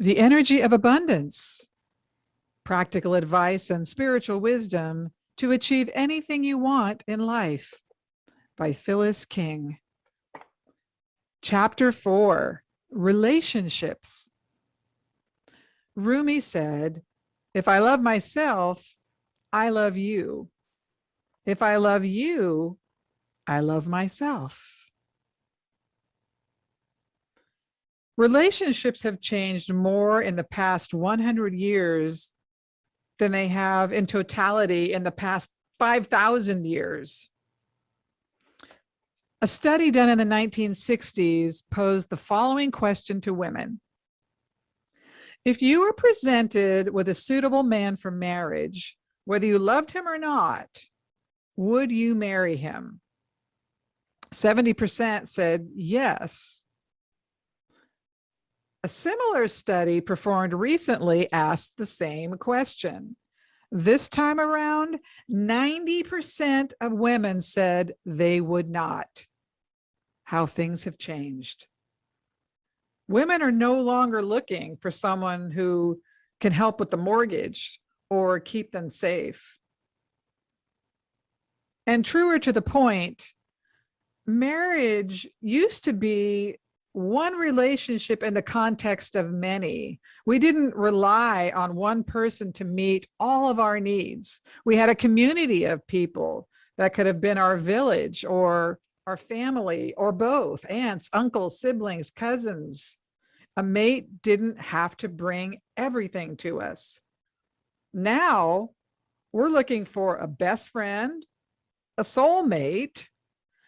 The energy of abundance, practical advice and spiritual wisdom to achieve anything you want in life, by Phyllis King. Chapter 4, Relationships. Rumi said, if I love myself, I love you. If I love you, I love myself. Relationships have changed more in the past 100 years than they have in totality in the past 5,000 years. A study done in the 1960s posed the following question to women. If you were presented with a suitable man for marriage, whether you loved him or not, would you marry him? 70% said yes. A similar study performed recently asked the same question. This time around, 90% of women said they would not. How things have changed. Women are no longer looking for someone who can help with the mortgage or keep them safe. And truer to the point, marriage used to be one relationship in the context of many. We didn't rely on one person to meet all of our needs. We had a community of people that could have been our village or our family or both, aunts, uncles, siblings, cousins. A mate didn't have to bring everything to us. Now we're looking for a best friend, a soulmate,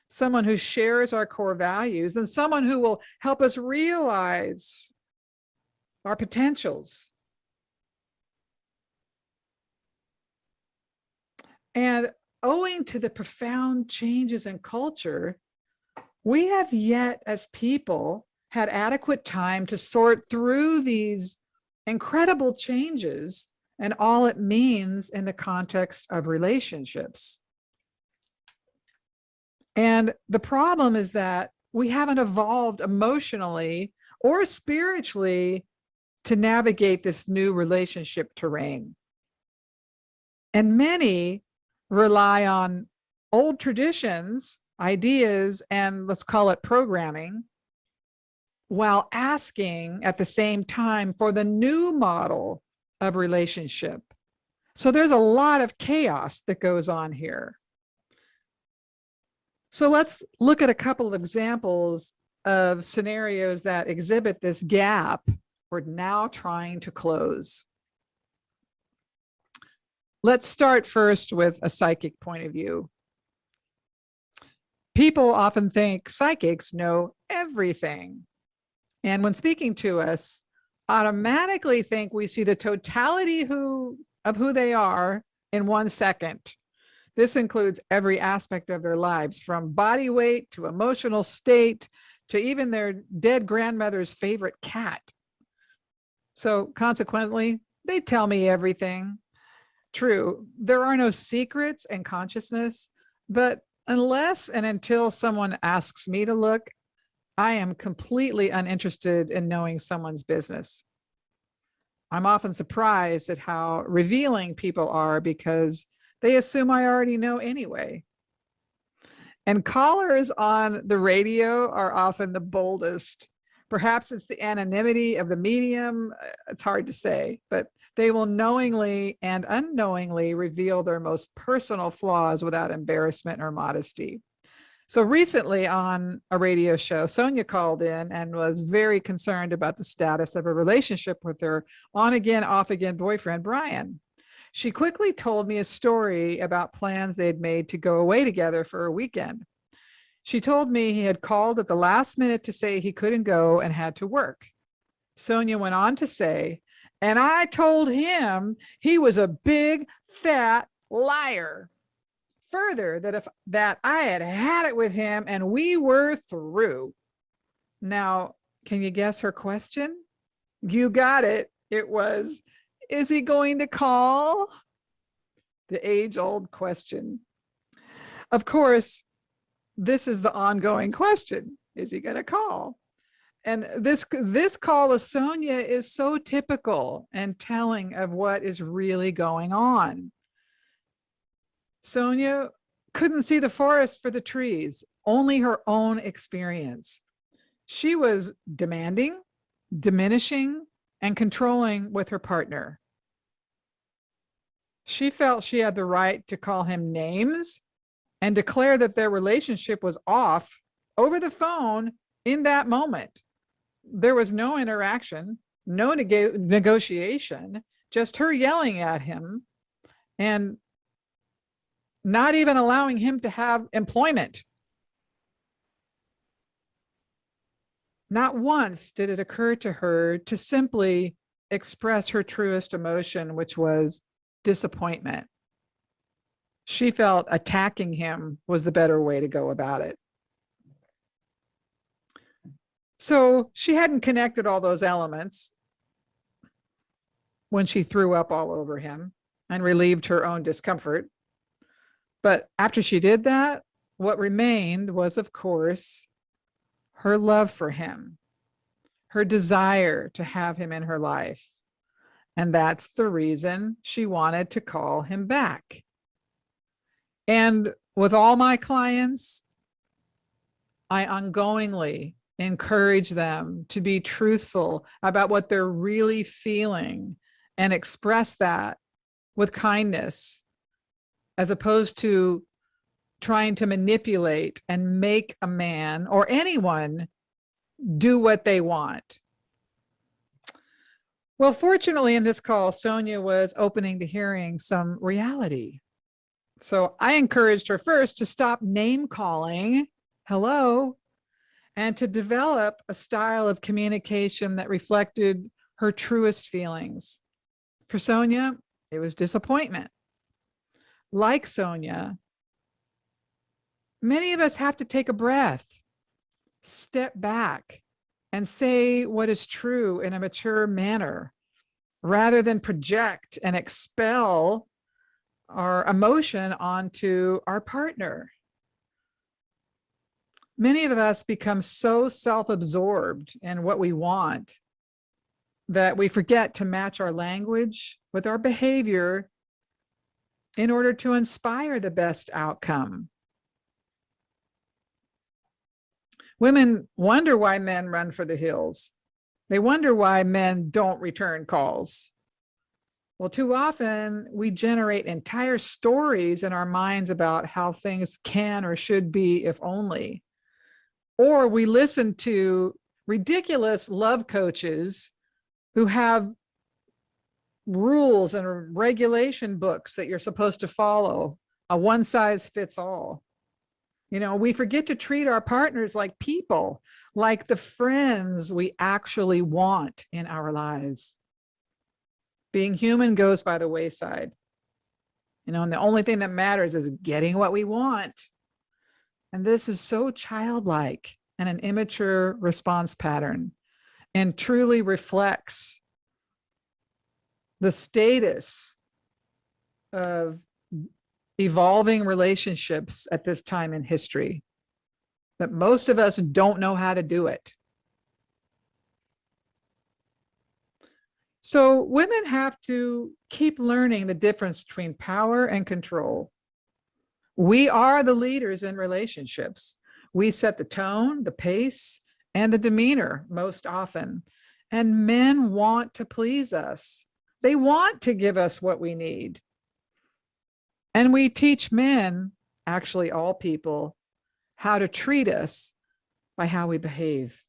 someone who shares our core values, and someone who will help us realize our potentials. And owing to the profound changes in culture, we have yet as people had adequate time to sort through these incredible changes and all it means in the context of relationships. And the problem is that we haven't evolved emotionally or spiritually to navigate this new relationship terrain. And many rely on old traditions, ideas, and let's call it programming, while asking at the same time for the new model of relationship. So there's a lot of chaos that goes on here. So let's look at a couple of examples of scenarios that exhibit this gap we're now trying to close. Let's start first with a psychic point of view. People often think psychics know everything. And when speaking to us, automatically think we see the totality of who they are in 1 second. This includes every aspect of their lives, from body weight to emotional state to even their dead grandmother's favorite cat. So consequently, they tell me everything. True, there are no secrets in consciousness, but unless and until someone asks me to look, I am completely uninterested in knowing someone's business. I'm often surprised at how revealing people are because they assume I already know anyway. And callers on the radio are often the boldest. Perhaps it's the anonymity of the medium. It's hard to say, but they will knowingly and unknowingly reveal their most personal flaws without embarrassment or modesty. So recently on a radio show, Sonia called in and was very concerned about the status of her relationship with her on-again, off-again boyfriend, Brian. She quickly told me a story about plans they had made to go away together for a weekend. She told me he had called at the last minute to say he couldn't go and had to work. Sonia went on to say, and I told him he was a big, fat liar. Further, that I had had it with him and we were through. Now, can you guess her question? You got it. It was, is he going to call? The age-old question. Of course, this is the ongoing question. Is he going to call? And this call with Sonia is so typical and telling of what is really going on. Sonia couldn't see the forest for the trees, only her own experience. She was demanding, diminishing, and controlling with her partner. She felt she had the right to call him names and declare that their relationship was off over the phone in that moment. There was no interaction, no negotiation, just her yelling at him and not even allowing him to have employment. Not once did it occur to her to simply express her truest emotion, which was disappointment. She felt attacking him was the better way to go about it. So she hadn't connected all those elements when she threw up all over him and relieved her own discomfort. But after she did that, what remained was, of course, her love for him, her desire to have him in her life. And that's the reason she wanted to call him back. And with all my clients, I ongoingly encourage them to be truthful about what they're really feeling and express that with kindness, as opposed to trying to manipulate and make a man or anyone do what they want. Well, fortunately, in this call, Sonia was opening to hearing some reality. So I encouraged her first to stop name calling, hello, and to develop a style of communication that reflected her truest feelings. For Sonia, it was disappointment. Like Sonia, many of us have to take a breath, step back, and say what is true in a mature manner, rather than project and expel our emotion onto our partner. Many of us become so self-absorbed in what we want that we forget to match our language with our behavior in order to inspire the best outcome. Women wonder why men run for the hills. They wonder why men don't return calls. Well, too often we generate entire stories in our minds about how things can or should be if only. Or we listen to ridiculous love coaches who have rules and regulation books that you're supposed to follow, a one size fits all. You know, we forget to treat our partners like people, like the friends we actually want in our lives. Being human goes by the wayside. You know, and the only thing that matters is getting what we want. And this is so childlike and an immature response pattern, and truly reflects the status of evolving relationships at this time in history, that most of us don't know how to do it. So women have to keep learning the difference between power and control. We are the leaders in relationships. We set the tone, the pace, and the demeanor most often. And men want to please us. They want to give us what we need. And we teach men, actually all people, how to treat us by how we behave.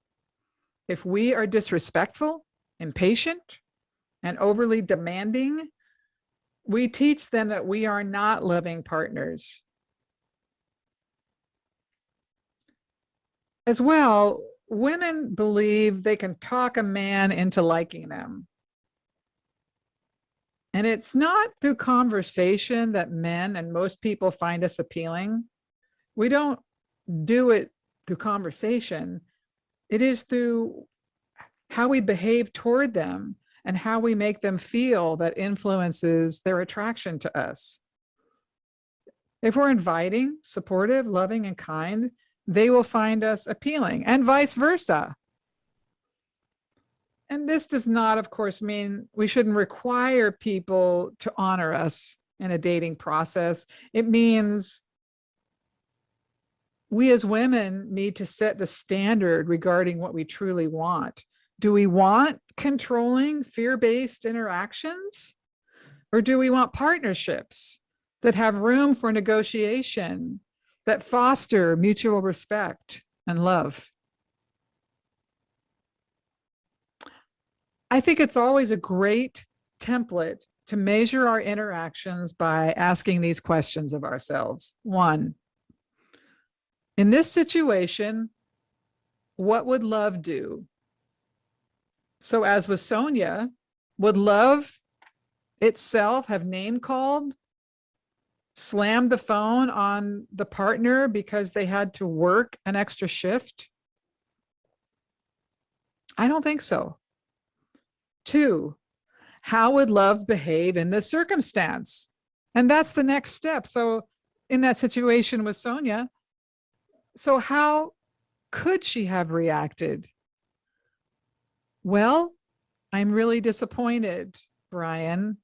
If we are disrespectful, impatient, and overly demanding, we teach them that we are not loving partners. As well, women believe they can talk a man into liking them. And it's not through conversation that men and most people find us appealing. We don't do it through conversation. It is through how we behave toward them and how we make them feel that influences their attraction to us. If we're inviting, supportive, loving, and kind, they will find us appealing, and vice versa. And this does not, of course, mean we shouldn't require people to honor us in a dating process. It means we as women need to set the standard regarding what we truly want. Do we want controlling, fear based interactions? Or do we want partnerships that have room for negotiation, that foster mutual respect and love? I think it's always a great template to measure our interactions by asking these questions of ourselves. One, in this situation, what would love do? So, as with Sonia, would love itself have name called, slammed the phone on the partner because they had to work an extra shift? I don't think so. Two, how would love behave in this circumstance? And that's the next step. So, in that situation with Sonia, so how could she have reacted? Well, I'm really disappointed, Brian.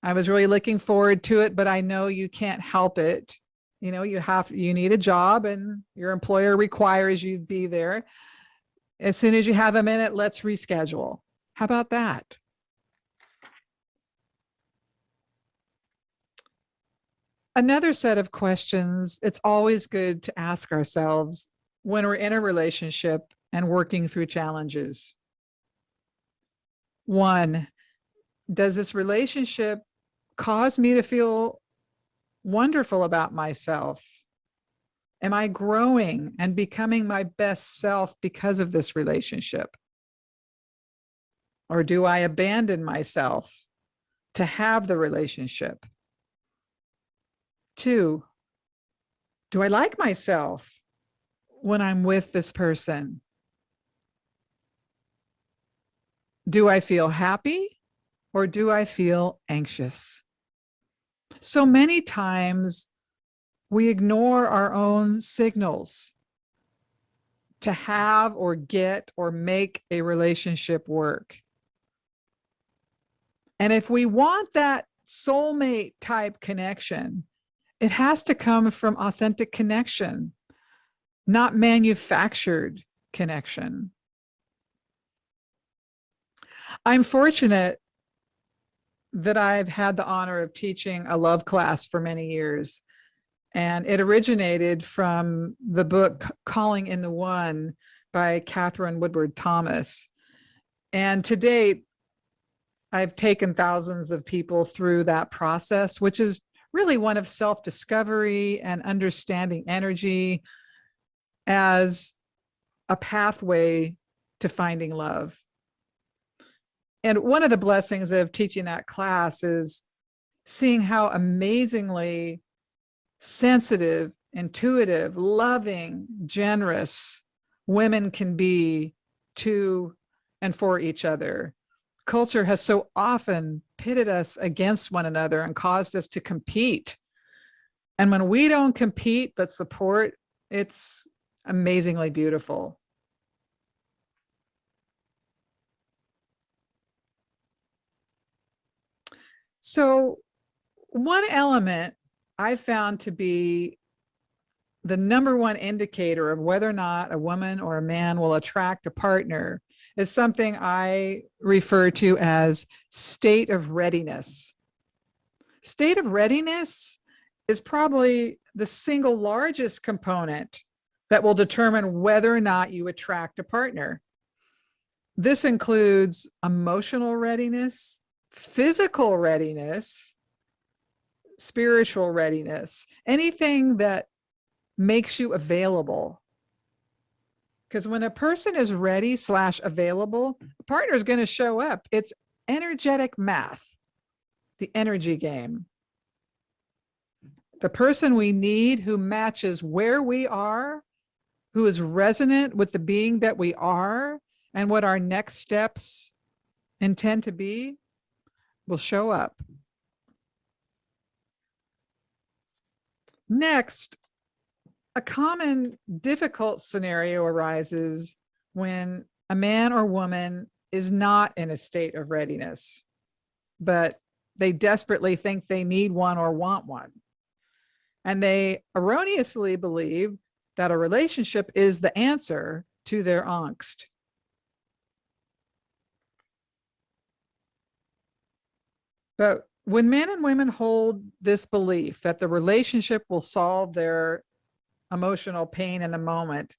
I was really looking forward to it, but I know you can't help it. You need a job and your employer requires you to be there. As soon as you have a minute, let's reschedule. How about that? Another set of questions it's always good to ask ourselves when we're in a relationship and working through challenges. One, does this relationship cause me to feel wonderful about myself? Am I growing and becoming my best self because of this relationship? Or do I abandon myself to have the relationship? Two, do I like myself when I'm with this person? Do I feel happy or do I feel anxious? So many times we ignore our own signals to have or get or make a relationship work. And if we want that soulmate type connection, it has to come from authentic connection, not manufactured connection. I'm fortunate that I've had the honor of teaching a love class for many years. And it originated from the book Calling in the One by Catherine Woodward Thomas. And to date, I've taken thousands of people through that process, which is really one of self-discovery and understanding energy as a pathway to finding love. And one of the blessings of teaching that class is seeing how amazingly sensitive, intuitive, loving, generous women can be to and for each other. Culture has so often pitted us against one another and caused us to compete. And when we don't compete but support, it's amazingly beautiful. So, one element I found to be the number one indicator of whether or not a woman or a man will attract a partner is something I refer to as state of readiness. State of readiness is probably the single largest component that will determine whether or not you attract a partner. This includes emotional readiness, physical readiness, spiritual readiness, anything that makes you available. Because when a person is ready slash available, a partner is going to show up. It's energetic math, the energy game. The person we need who matches where we are, who is resonant with the being that we are and what our next steps intend to be, will show up. Next, a common difficult scenario arises when A man or woman is not in a state of readiness, but they desperately think they need one or want one. And they erroneously believe that a relationship is the answer to their angst. But when men and women hold this belief that the relationship will solve their emotional pain in the moment,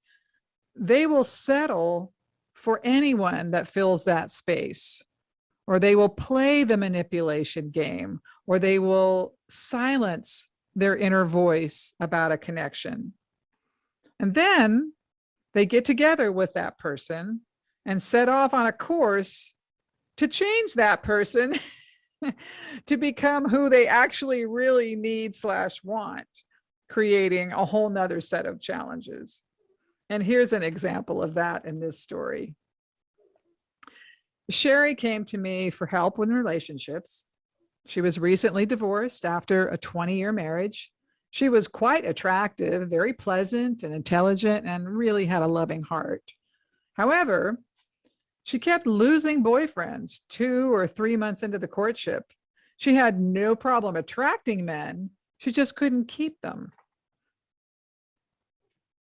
they will settle for anyone that fills that space, or they will play the manipulation game, or they will silence their inner voice about a connection. And then they get together with that person and set off on a course to change that person to become who they actually really need/want, creating a whole nother set of challenges. And here's an example of that in this story. Sherry came to me for help with relationships. She was recently divorced after a 20-year marriage. She was quite attractive, very pleasant and intelligent, and really had a loving heart. However, she kept losing boyfriends 2 or 3 months into the courtship. She had no problem attracting men. She just couldn't keep them.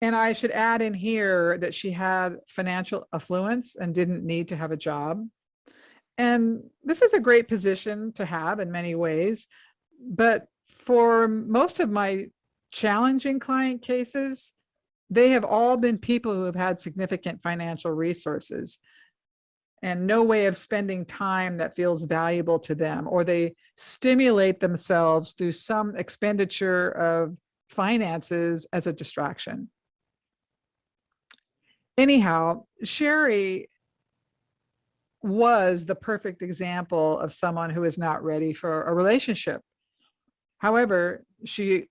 And I should add in here that she had financial affluence and didn't need to have a job. And this was a great position to have in many ways. But for most of my challenging client cases, they have all been people who have had significant financial resources and no way of spending time that feels valuable to them, or they stimulate themselves through some expenditure of finances as a distraction. Anyhow, Sherry was the perfect example of someone who is not ready for a relationship. However, she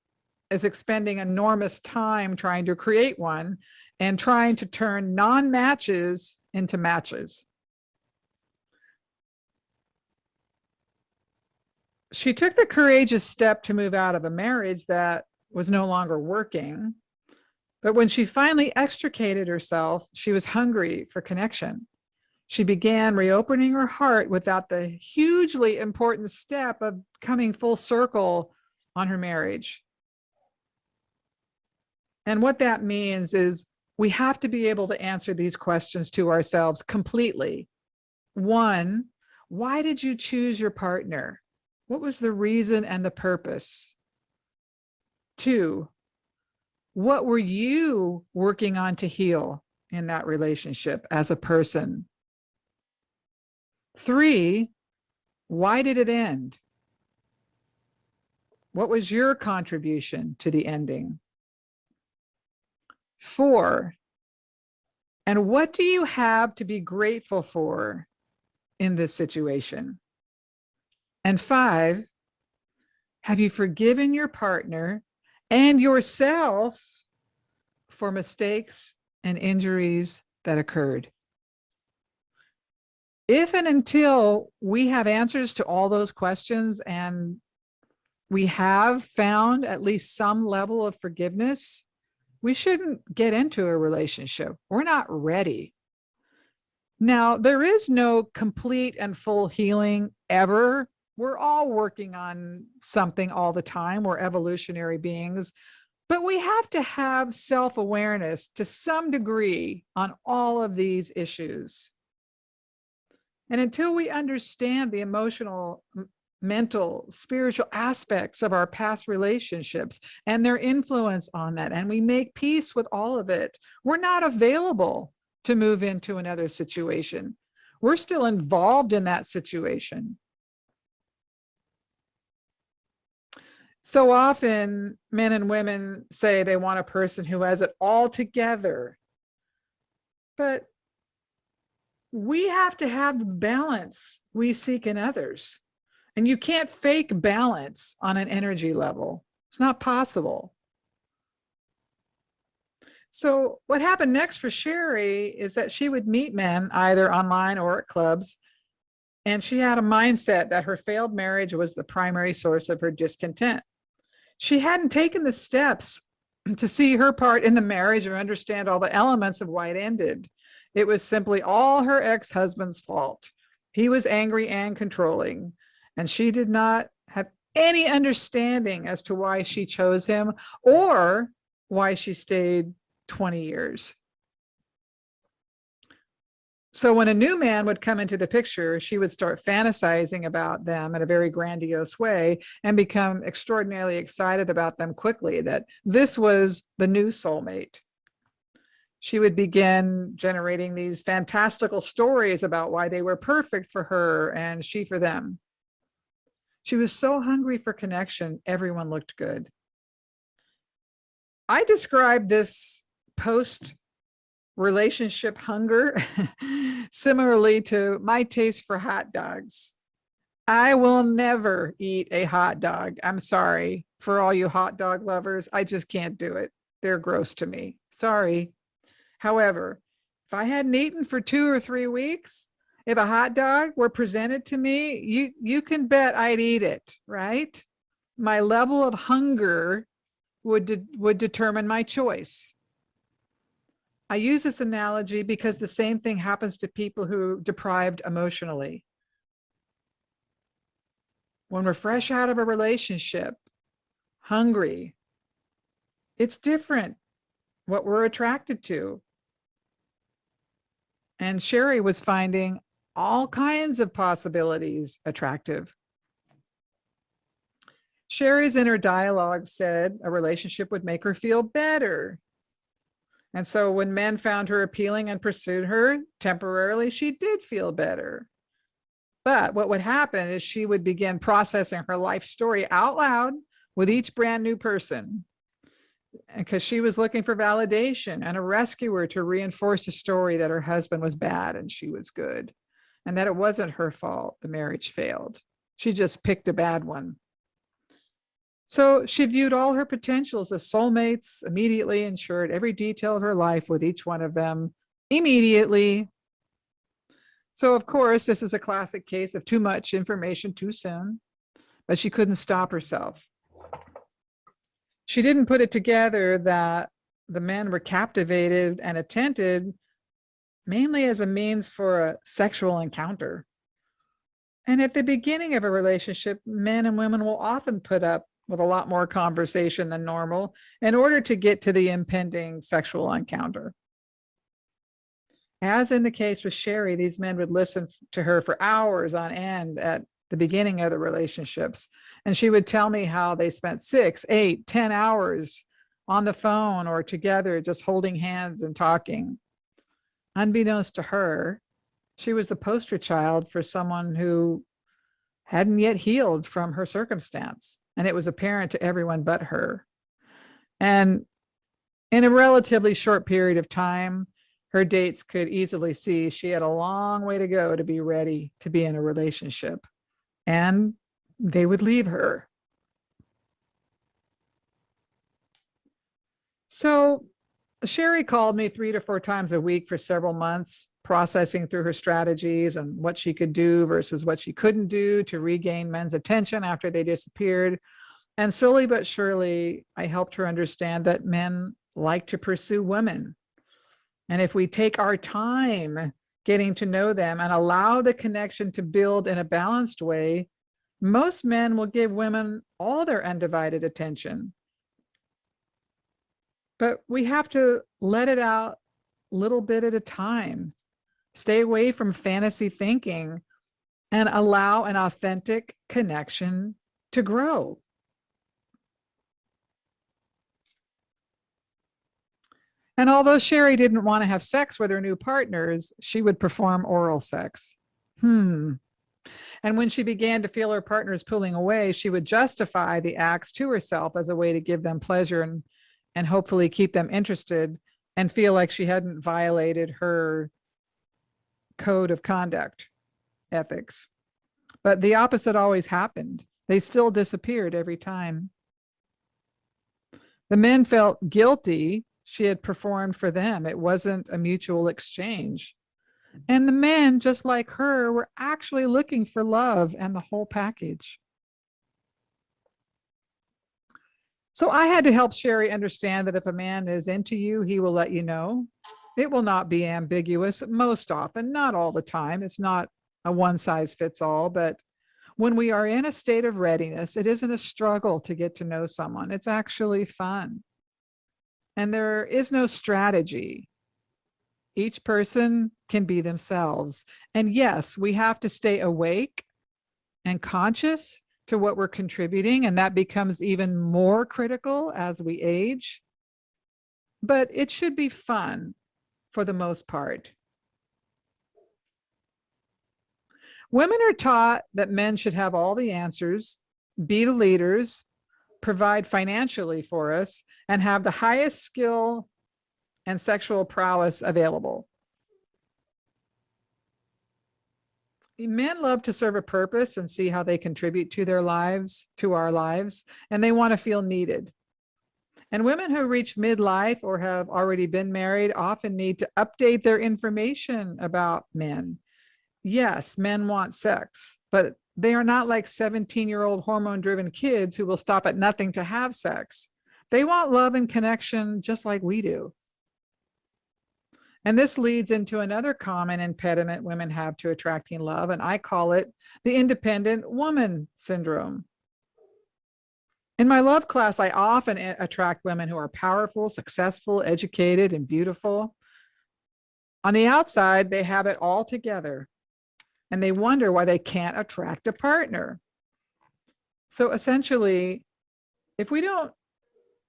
is expending enormous time trying to create one and trying to turn non-matches into matches. She took the courageous step to move out of a marriage that was no longer working. But when she finally extricated herself, she was hungry for connection. She began reopening her heart without the hugely important step of coming full circle on her marriage. And what that means is we have to be able to answer these questions to ourselves completely. 1, why did you choose your partner? What was the reason and the purpose? 2, what were you working on to heal in that relationship as a person? 3, why did it end? What was your contribution to the ending? 4, and what do you have to be grateful for in this situation? And 5, have you forgiven your partner and yourself for mistakes and injuries that occurred? If and until we have answers to all those questions and we have found at least some level of forgiveness, we shouldn't get into a relationship. We're not ready. Now, there is no complete and full healing ever. We're all working on something all the time. We're evolutionary beings, but we have to have self-awareness to some degree on all of these issues. And until we understand the emotional, mental, spiritual aspects of our past relationships and their influence on that, and we make peace with all of it, we're not available to move into another situation. We're still involved in that situation. So often men and women say they want a person who has it all together, but we have to have the balance we seek in others. And you can't fake balance on an energy level. It's not possible. So what happened next for Sherry is that she would meet men either online or at clubs. And she had a mindset that her failed marriage was the primary source of her discontent. She hadn't taken the steps to see her part in the marriage or understand all the elements of why it ended. It was simply all her ex-husband's fault. He was angry and controlling, and she did not have any understanding as to why she chose him or why she stayed 20 years. So when a new man would come into the picture, she would start fantasizing about them in a very grandiose way and become extraordinarily excited about them quickly, that this was the new soulmate. She would begin generating these fantastical stories about why they were perfect for her and she for them. She was so hungry for connection, everyone looked good. I described this post relationship hunger similarly to my taste for hot dogs. I will never eat a hot dog. I'm sorry for all you hot dog lovers. I just can't do it. They're gross to me. Sorry. However, if I hadn't eaten for 2 or 3 weeks, if a hot dog were presented to me, you can bet I'd eat it, right? My level of hunger would determine my choice. I use this analogy because the same thing happens to people who are deprived emotionally. When we're fresh out of a relationship, hungry, it's different what we're attracted to. And Sherry was finding all kinds of possibilities attractive. Sherry's inner dialogue said a relationship would make her feel better. And so when men found her appealing and pursued her, temporarily, she did feel better. But what would happen is she would begin processing her life story out loud with each brand new person, because she was looking for validation and a rescuer to reinforce the story that her husband was bad and she was good, and that it wasn't her fault the marriage failed. She just picked a bad one. So she viewed all her potentials as soulmates immediately, ensured every detail of her life with each one of them immediately. So, of course, this is a classic case of too much information too soon, but she couldn't stop herself. She didn't put it together that the men were captivated and attentive mainly as a means for a sexual encounter. And at the beginning of a relationship, men and women will often put up with a lot more conversation than normal in order to get to the impending sexual encounter. As in the case with Sherry, these men would listen to her for hours on end at the beginning of the relationships. And she would tell me how they spent 6, 8, 10 hours on the phone or together, just holding hands and talking. Unbeknownst to her, she was the poster child for someone who hadn't yet healed from her circumstance. And it was apparent to everyone but her. And in a relatively short period of time, her dates could easily see she had a long way to go to be ready to be in a relationship. And they would leave her. So Sherry called me 3 to 4 times a week for several months, processing through her strategies and what she could do versus what she couldn't do to regain men's attention after they disappeared. And slowly but surely, I helped her understand that men like to pursue women. And if we take our time getting to know them and allow the connection to build in a balanced way, most men will give women all their undivided attention. But we have to let it out a little bit at a time, stay away from fantasy thinking, and allow an authentic connection to grow. And although Sherry didn't want to have sex with her new partners, she would perform oral sex. And when she began to feel her partners pulling away, she would justify the acts to herself as a way to give them pleasure and hopefully keep them interested and feel like she hadn't violated her code of conduct, ethics. But the opposite always happened. They still disappeared every time. The men felt guilty she had performed for them. It wasn't a mutual exchange. And the men, just like her, were actually looking for love and the whole package. So I had to help Sherry understand that if a man is into you, he will let you know. It will not be ambiguous most often, not all the time. It's not a one size fits all, but when we are in a state of readiness, it isn't a struggle to get to know someone. It's actually fun. And there is no strategy. Each person can be themselves. And yes, we have to stay awake and conscious to what we're contributing. And that becomes even more critical as we age. But it should be fun for the most part. Women are taught that men should have all the answers, be the leaders, provide financially for us, and have the highest skill and sexual prowess available. Men love to serve a purpose and see how they contribute to their lives, to our lives, and they want to feel needed. And women who reach midlife or have already been married often need to update their information about men. Yes, men want sex, but they are not like 17-year-old hormone-driven kids who will stop at nothing to have sex. They want love and connection just like we do. And this leads into another common impediment women have to attracting love, and I call it the independent woman syndrome. In my love class, I often attract women who are powerful, successful, educated, and beautiful. On the outside, they have it all together, and they wonder why they can't attract a partner. So essentially, if we don't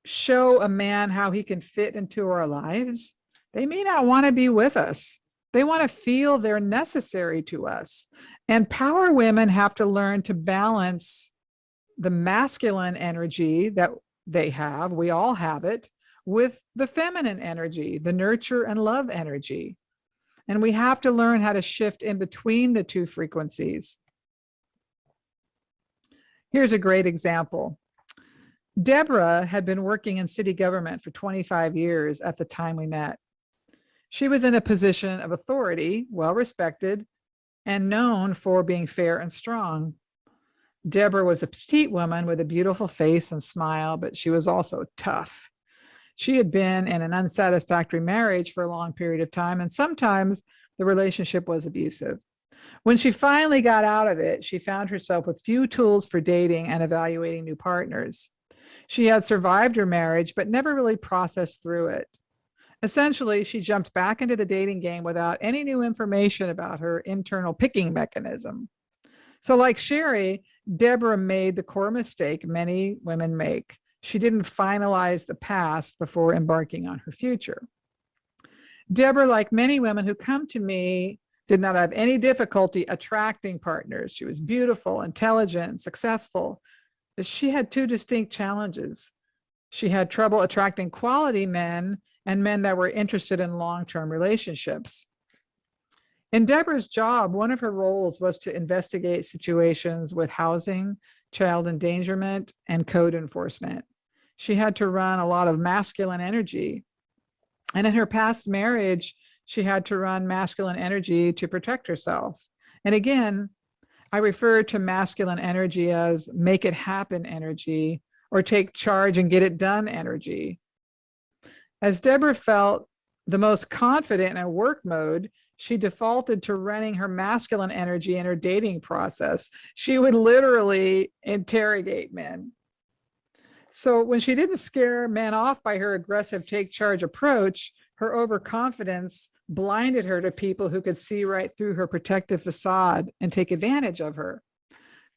show a man how he can fit into our lives, they may not want to be with us. They want to feel they're necessary to us. And power women have to learn to balance the masculine energy that they have, we all have it, with the feminine energy, the nurture and love energy. And we have to learn how to shift in between the two frequencies. Here's a great example. Deborah had been working in city government for 25 years at the time we met. She was in a position of authority, well respected, and known for being fair and strong. Deborah was a petite woman with a beautiful face and smile, but she was also tough. She had been in an unsatisfactory marriage for a long period of time, and sometimes the relationship was abusive. When she finally got out of it, she found herself with few tools for dating and evaluating new partners. She had survived her marriage, but never really processed through it. Essentially, she jumped back into the dating game without any new information about her internal picking mechanism. So, like Sherry, Deborah made the core mistake many women make. She didn't finalize the past before embarking on her future. Deborah, like many women who come to me, did not have any difficulty attracting partners. She was beautiful, intelligent, successful. But she had two distinct challenges. She had trouble attracting quality men and men that were interested in long-term relationships. In Deborah's job, one of her roles was to investigate situations with housing, child endangerment, and code enforcement. She had to run a lot of masculine energy. And in her past marriage, she had to run masculine energy to protect herself. And again, I refer to masculine energy as make it happen energy or take charge and get it done energy. As Deborah felt the most confident in work mode, she defaulted to running her masculine energy in her dating process. She would literally interrogate men. So when she didn't scare men off by her aggressive take charge approach, her overconfidence blinded her to people who could see right through her protective facade and take advantage of her.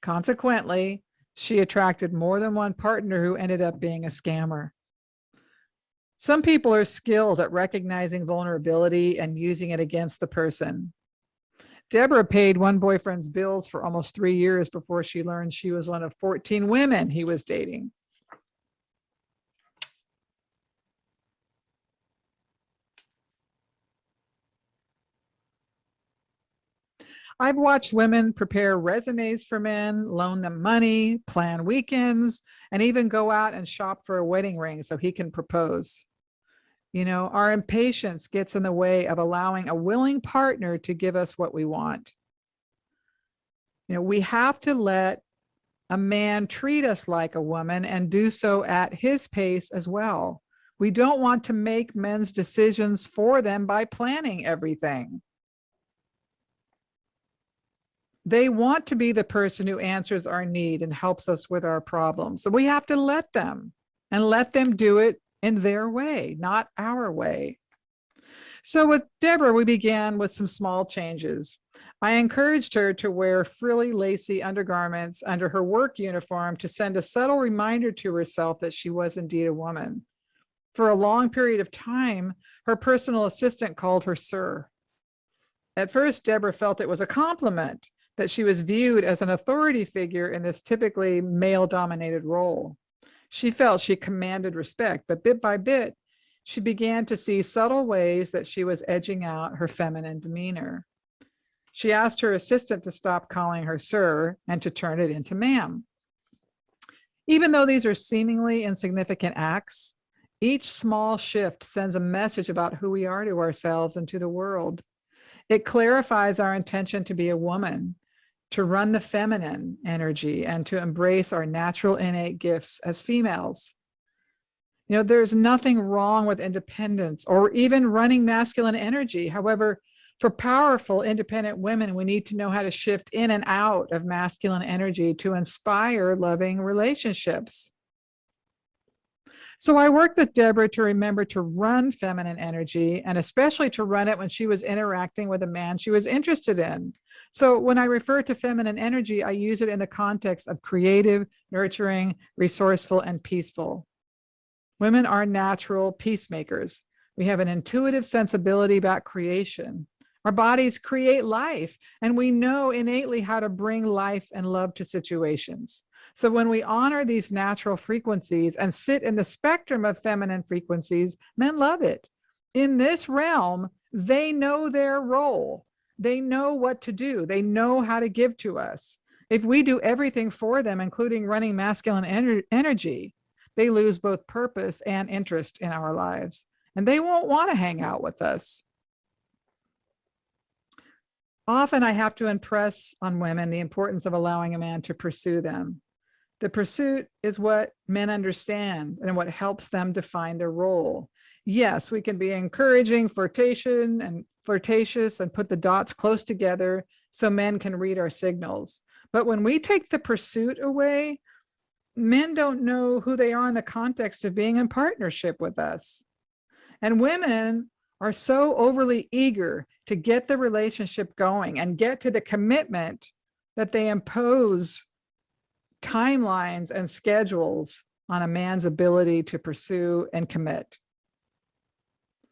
Consequently, she attracted more than one partner who ended up being a scammer. Some people are skilled at recognizing vulnerability and using it against the person. Deborah paid one boyfriend's bills for almost 3 years before she learned she was one of 14 women he was dating. I've watched women prepare resumes for men, loan them money, plan weekends, and even go out and shop for a wedding ring so he can propose. You know, our impatience gets in the way of allowing a willing partner to give us what we want. You know, we have to let a man treat us like a woman and do so at his pace as well. We don't want to make men's decisions for them by planning everything. They want to be the person who answers our need and helps us with our problems. So we have to let them and let them do it in their way, not our way. So with Deborah, we began with some small changes. I encouraged her to wear frilly, lacy undergarments under her work uniform to send a subtle reminder to herself that she was indeed a woman. For a long period of time, her personal assistant called her sir. At first, Deborah felt it was a compliment that she was viewed as an authority figure in this typically male-dominated role. She felt she commanded respect, but bit by bit, she began to see subtle ways that she was edging out her feminine demeanor. She asked her assistant to stop calling her sir and to turn it into ma'am. Even though these are seemingly insignificant acts, each small shift sends a message about who we are to ourselves and to the world. It clarifies our intention to be a woman, to run the feminine energy, and to embrace our natural innate gifts as females. There's nothing wrong with independence or even running masculine energy. However, for powerful, independent women, we need to know how to shift in and out of masculine energy to inspire loving relationships. So I worked with Deborah to remember to run feminine energy, and especially to run it when she was interacting with a man she was interested in. So when I refer to feminine energy, I use it in the context of creative, nurturing, resourceful, and peaceful. Women are natural peacemakers. We have an intuitive sensibility about creation. Our bodies create life, and we know innately how to bring life and love to situations. So when we honor these natural frequencies and sit in the spectrum of feminine frequencies, men love it. In this realm, they know their role. They know what to do. They know how to give to us. If we do everything for them, including running masculine energy, they lose both purpose and interest in our lives, and they won't want to hang out with us. Often I have to impress on women the importance of allowing a man to pursue them. The pursuit is what men understand and what helps them define their role. Yes, we can be encouraging, flirtatious, and put the dots close together so men can read our signals. But when we take the pursuit away, men don't know who they are in the context of being in partnership with us. And women are so overly eager to get the relationship going and get to the commitment that they impose timelines and schedules on a man's ability to pursue and commit.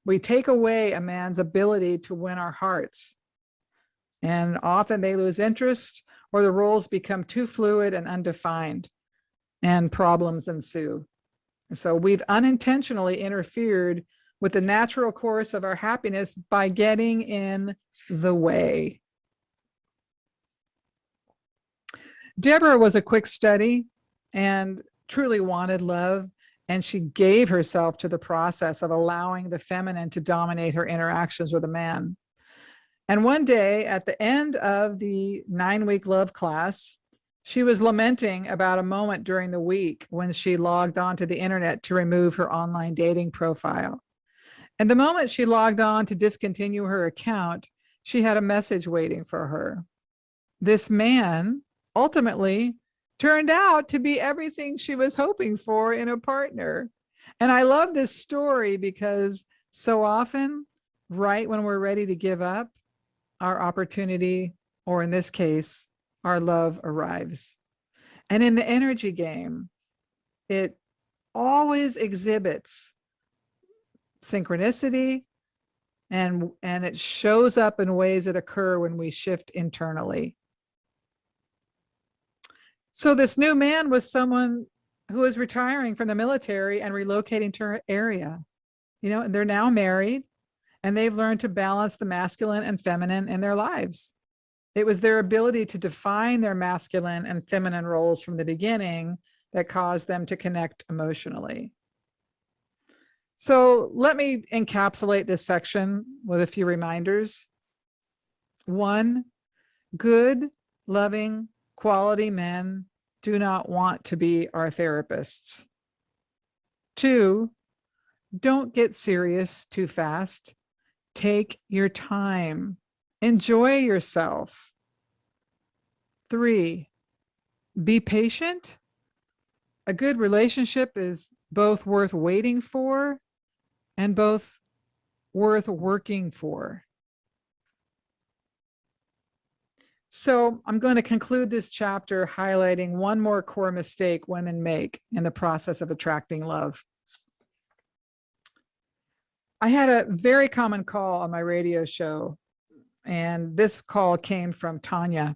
We take away a man's ability to win our hearts, and often they lose interest, or the roles become too fluid and undefined, and problems ensue. So we've unintentionally interfered with the natural course of our happiness by getting in the way. Deborah was a quick study and truly wanted love, and she gave herself to the process of allowing the feminine to dominate her interactions with a man. And one day at the end of the 9-week love class, she was lamenting about a moment during the week when she logged onto the internet to remove her online dating profile. And the moment she logged on to discontinue her account, she had a message waiting for her. This man ultimately turned out to be everything she was hoping for in a partner. And I love this story because so often, right when we're ready to give up, our opportunity, or in this case, our love arrives. And in the energy game, it always exhibits synchronicity, and it shows up in ways that occur when we shift internally. So this new man was someone who was retiring from the military and relocating to her area. And they're now married, and they've learned to balance the masculine and feminine in their lives. It was their ability to define their masculine and feminine roles from the beginning that caused them to connect emotionally. So let me encapsulate this section with a few reminders. 1, good, loving, quality men do not want to be our therapists. 2, Don't get serious too fast. Take your time. Enjoy yourself. 3, be patient. A good relationship is both worth waiting for and both worth working for. So I'm going to conclude this chapter highlighting one more core mistake women make in the process of attracting love. I had a very common call on my radio show, and this call came from Tanya.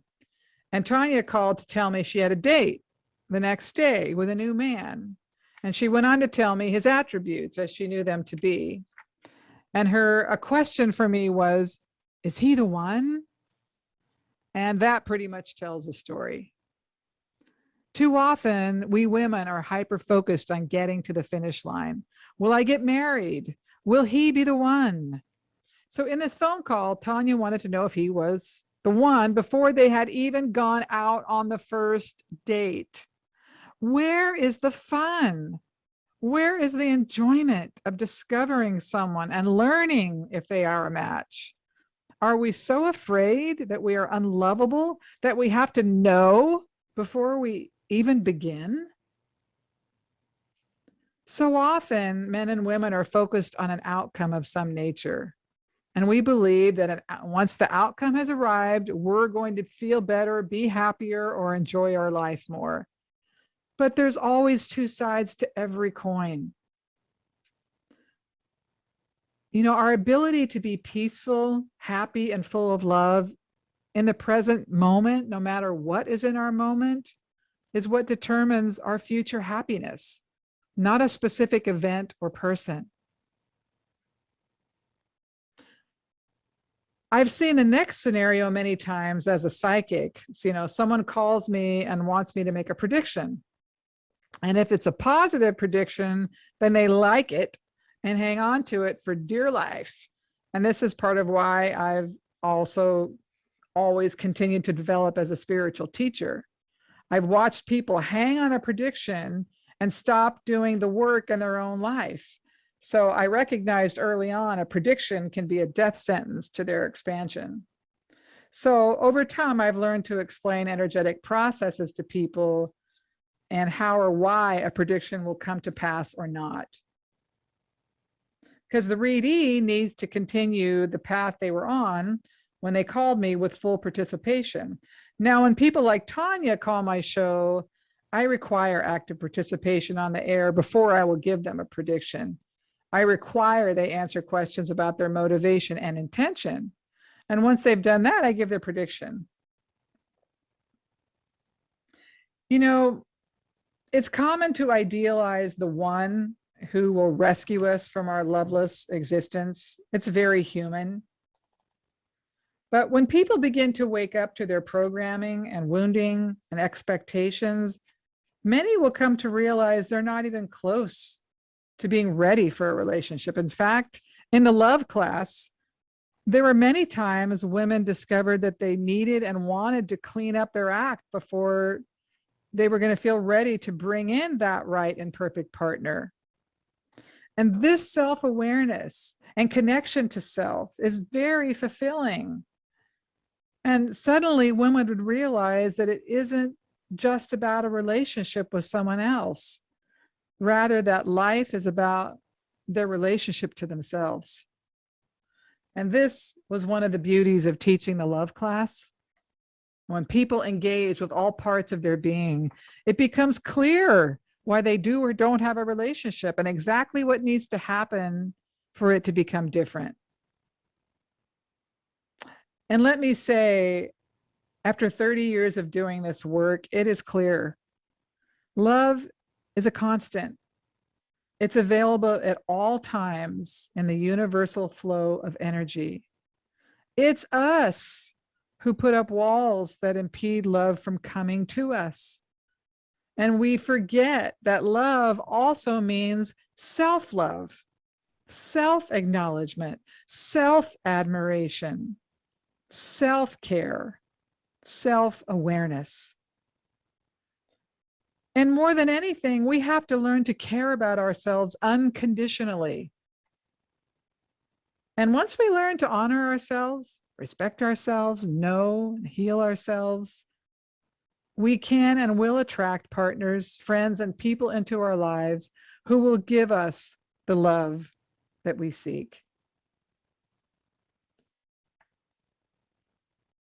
And Tanya called to tell me she had a date the next day with a new man. And she went on to tell me his attributes as she knew them to be. And a question for me was, is he the one? And that pretty much tells the story. Too often, we women are hyper focused on getting to the finish line. Will I get married? Will he be the one? So in this phone call, Tanya wanted to know if he was the one before they had even gone out on the first date. Where is the fun? Where is the enjoyment of discovering someone and learning if they are a match? Are we so afraid that we are unlovable that we have to know before we even begin? So often, men and women are focused on an outcome of some nature. And we believe that once the outcome has arrived, we're going to feel better, be happier, or enjoy our life more. But there's always two sides to every coin. You know, our ability to be peaceful, happy, and full of love in the present moment, no matter what is in our moment, is what determines our future happiness, not a specific event or person. I've seen the next scenario many times as a psychic. So, you know, someone calls me and wants me to make a prediction. And if it's a positive prediction, then they like it and hang on to it for dear life. And this is part of why I've also always continued to develop as a spiritual teacher. I've watched people hang on a prediction and stop doing the work in their own life. So I recognized early on a prediction can be a death sentence to their expansion. So over time, I've learned to explain energetic processes to people and how or why a prediction will come to pass or not. Because the readee needs to continue the path they were on when they called me with full participation. Now, when people like Tanya call my show, I require active participation on the air before I will give them a prediction. I require they answer questions about their motivation and intention. And once they've done that, I give their prediction. You know, it's common to idealize the one who will rescue us from our loveless existence. It's very human. But when people begin to wake up to their programming and wounding and expectations, many will come to realize they're not even close to being ready for a relationship. In fact, in the love class, there were many times women discovered that they needed and wanted to clean up their act before they were going to feel ready to bring in that right and perfect partner. And this self-awareness and connection to self is very fulfilling. And suddenly women would realize that it isn't just about a relationship with someone else. Rather, that life is about their relationship to themselves. And this was one of the beauties of teaching the love class. When people engage with all parts of their being, it becomes clear why they do or don't have a relationship and exactly what needs to happen for it to become different. And let me say, after 30 years of doing this work, it is clear. Love is a constant. It's available at all times in the universal flow of energy. It's us who put up walls that impede love from coming to us. And we forget that love also means self-love, self-acknowledgement, self-admiration, self-care, self-awareness. And more than anything, we have to learn to care about ourselves unconditionally. And once we learn to honor ourselves, respect ourselves, know and heal ourselves, we can and will attract partners, friends, and people into our lives who will give us the love that we seek.